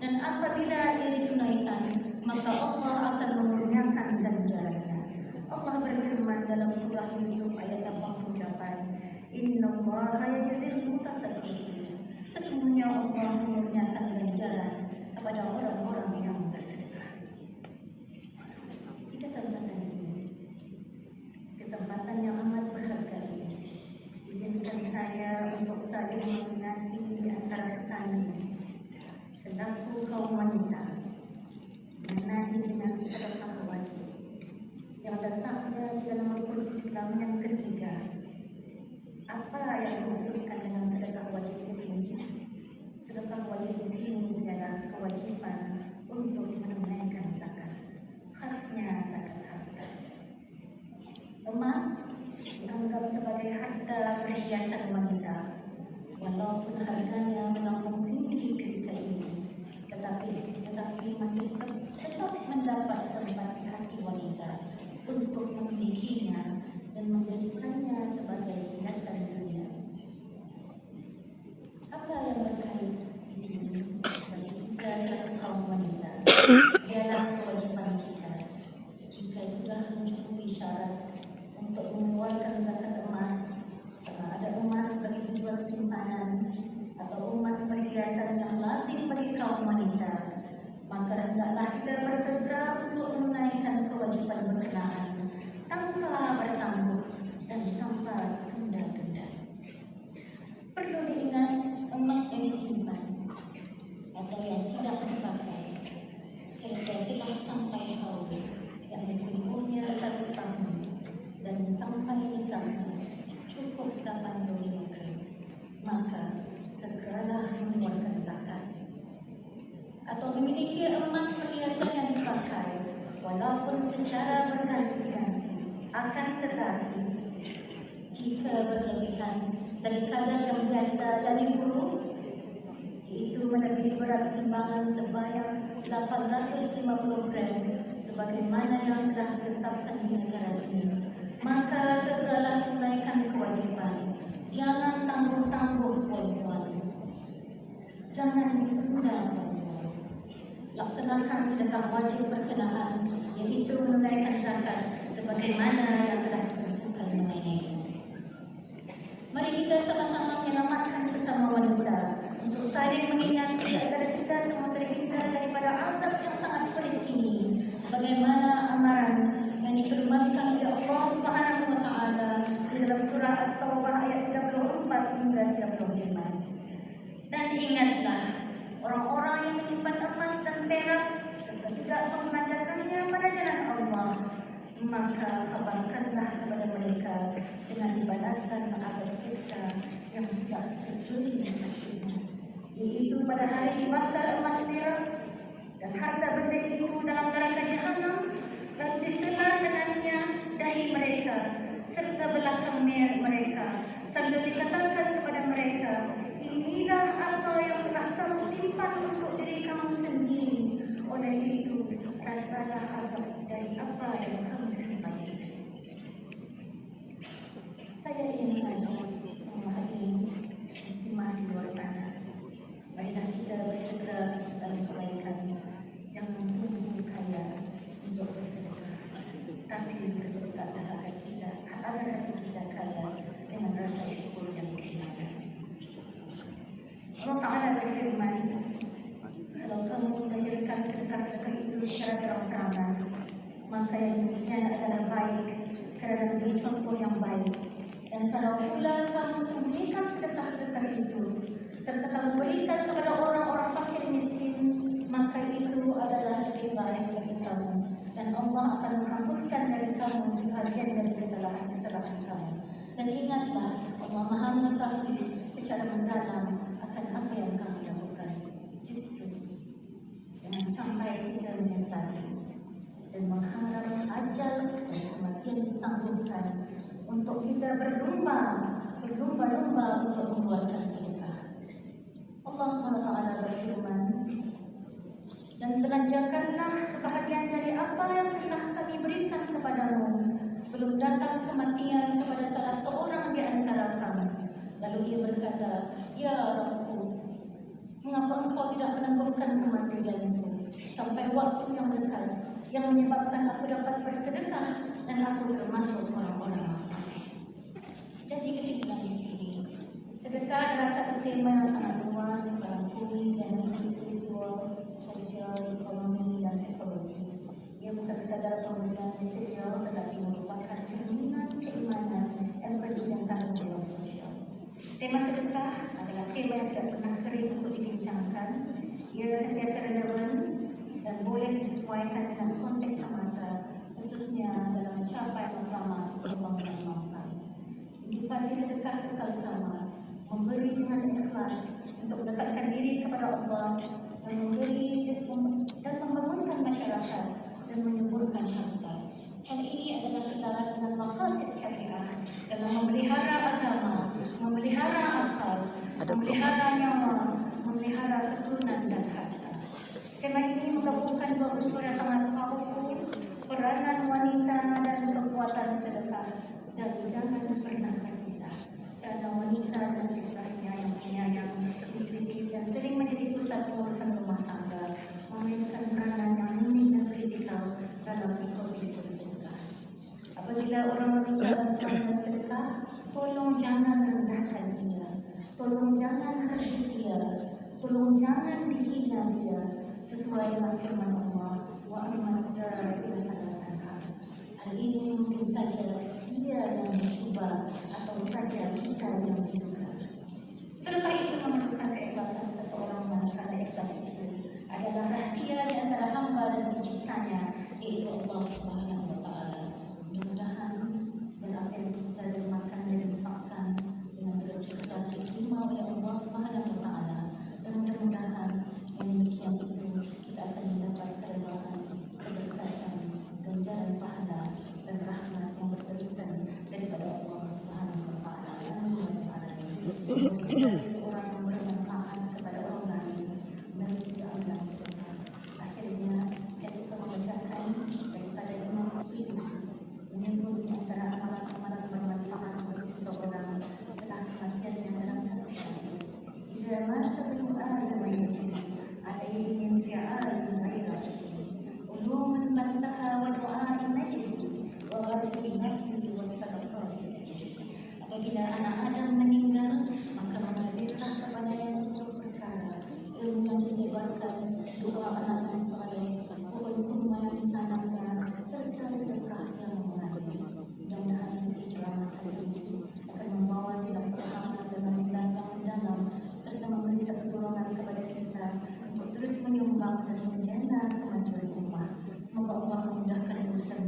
Dan apabila ia ditunaikan, maka Allah akan mengurniakan ganjarannya. Allah berfirman dalam surah Yusuf ayat 88, Innallaha yajzil mutasaddiqin. Sesungguhnya Allah mengurniakan ganjaran kepada orang-orang yang bersedekah. Di kesempatan ini, kesempatan yang amat berharga ini, izinkan saya untuk saling memperingati di antara petani selaku kaum wanita mengenai dengan sedekah wajib yang letaknya di dalam rukun Islam yang ketiga. Apa yang dimaksudkan dengan sedekah wajib di sini? Sedekah wajib di sini adalah kewajiban untuk menunaikan zakat, khasnya zakat harta. Emas dianggap sebagai harta perhiasan wanita, walaupun harganya melambung tinggi ketika ini, tetapi masih tetap mendapat tempat di hati wanita untuk memilikinya dan menjadikannya sebagai hiasan dunia. Apa yang berkait di sini bagi kita selaku kaum wanita ialah kewajiban kita jika sudah mencukupi syarat untuk mengeluarkan zakat emas, sama ada emas bagi tujuan simpanan atau emas perhiasan yang lazim bagi kaum wanita, maka hendaklah kita bersegera untuk menunaikan kewajiban berkenaan tanpa bertangguh dan tanpa tunda-tunda. Perlu diingat, emas yang disimpan atau yang tidak dipakai serta telah sampai haul yang tempohnya 1 tahun dan sampai nisabnya cukup 85 gram, maka segeralah mengeluarkan zakat. Atau memiliki emas perhiasan yang dipakai walaupun secara berganti-ganti, akan tetapi jika berlebihan dari kadar yang biasa yang diburu, yaitu melebihi berat timbangan sebanyak 850 gram sebagaimana yang telah ditetapkan di negara ini, maka segeralah tunaikan kewajiban. Jangan tangguh-tangguh puan-puan, jangan ditunda. Laksanakan sedekah wajib berkenaan, yaitu menunaikan zakat sebagaimana yang telah ditentukan mengenainya. Mari kita sama-sama menyelamatkan sesama wanita untuk saling mengingati agar kita semua terhindar daripada azab yang sangat pelik ini, sebagaimana amaran yang difirmankan oleh Allah Subhanahu wa taala di dalam surah At-Taubah ayat 34 hingga 35. Dan ingatlah, orang-orang yang menyimpan emas dan perak serta tidak memanjakannya pada jalan Allah, maka kabarkanlah kepada mereka dengan balasan azab siksa yang tidak terduri sakitnya, yaitu pada hari dibakar emas perak dan harta benda itu dalam neraka jahanam, lalu diselar dengannya dahi mereka serta belakang mereka, sambil dikatakan kepada mereka, inilah apa yang telah kamu simpan untuk diri kamu sendiri, oleh itu rasalah azab dari apa yang kamu simpan itu. Saya ingin mengajak semua hadirin muslimah di luar sana, marilah kita bersegera dalam kebaikan. Jangan tunggu kaya untuk bersedekah, tapi bersedekahlah agar hati kita kaya dengan rasa syukur dan keimanan. Allah Ta'ala berfirman, kalau kamu zahirkan sedekah-sedekah itu secara terang-terangan, maka yang demikian adalah baik kerana menjadi contoh yang baik. Dan kalau pula kamu sembunyikan sedekah-sedekah itu serta kamu berikan kepada orang-orang fakir miskin, maka itu adalah lebih baik bagi kamu, dan Allah akan menghapuskan dari kamu sebahagian dari kesalahan-kesalahan kamu. Dan ingatlah, Allah Maha mengetahui secara mendalam akan apa yang kamu lakukan. Justru jangan sampai kita menyesali dan mengharap ajal dan kematian ditangguhkan untuk kita berlumba-lumba untuk mengeluarkan sedekah. Allah SWT berfirman, dan belanjakanlah sebahagian dari apa yang telah kami berikan kepadamu sebelum datang kematian kepada salah seorang di antara kamu. Lalu ia berkata, Ya Rabbku, mengapa engkau tidak menangguhkan kematian waktu yang dekat yang menyebabkan aku dapat bersedekah dan aku termasuk orang-orang yang saleh. Jadi kesimpulan di sini, sedekah adalah satu tema yang sangat luas, berangkumi dan misi spiritual, sosial, ekonomi, dan psikologi. Ia bukan sekadar pemberian material, tetapi merupakan cerminan keimanan, empati, dan tanggung jawab sosial. Tema sedekah adalah tema yang tidak pernah kering untuk dibincangkan. Ia sentiasa relevan dan boleh disesuaikan dengan konteks semasa, khususnya dalam mencapai matlamat pembangunan mampan. Intisari sedekah kekal sama, memberi dengan ikhlas untuk mendekatkan diri kepada Allah dan memberi dan membangunkan masyarakat dan menyuburkan harta. Hal ini adalah selaras dengan maqasid syariah dalam memelihara agama, memelihara akal, memelihara nyawa, memelihara keturunan dan harta. Tema ini menggabungkan dua unsur yang sangat powerful, peranan wanita dan kekuatan sedekah, dan jangan pernah berpisah. Kerana wanita dan fitrahnya yang penyayang, intuitif dan sering menjadi pusat pengurusan rumah tangga, memainkan peranan yang unik dan kritikal dalam ekosistem sedekah. Apabila orang meminta bantuan sedekah, tolong jangan rendahkan dia, tolong jangan hardik dia, tolong jangan dihina dia, sesuai dengan firman Allah, wa ammasar ila falatanha. Hal ini mungkin saja dia yang mencuba atau saja kita yang diduga. Sedekah itu memerlukan keikhlasan seseorang, karena ikhlas itu adalah rahasia di antara hamba dan penciptanya, yaitu Allah Subhanahu wa Ta'ala. Mudah-mudahan segala apa yang kita dermakan dan infakkan dengan terus ikhlas diterima oleh Allah Subhanahu wa Ta'ala, dan mudah-mudahan yang demikian itu kita akan mendapat keredaan, keberkatan, ganjaran pahala dan rahmat yang berterusan daripada Allah Subhanahu wa Ta'ala. Semoga kita itu orang yang bermanfaat kepada orang lain, manusia Allah sedekah. Akhirnya saya suka membacakan daripada Imam Suyuti menyebut di antara amalan-amalan bermanfaat bagi seseorang setelah kematiannya dalam satu syair. Iza mata ibnu Adam yajri alaihi min fi'alin ghaira syri ulumun bathaha wa du'a'in najri wa gharsi nafli wa sadaqati tajri. Apabila anak Adam meninggal, maka mengalirlah kepadanya seluruh perkara, ilmu yang disebarkan, doa anak saleh, pohon kurma yang ditanamnya, serta sedekah yang mengalir. Mudah-mudahan sisi ceramah kali ini akan membawa silam pemahaman dan mendalam dalam, serta memberi satu dorongan kepada kita untuk terus menyumbang dan menjana kemajuan umat. Semoga Allah memudahkan urusan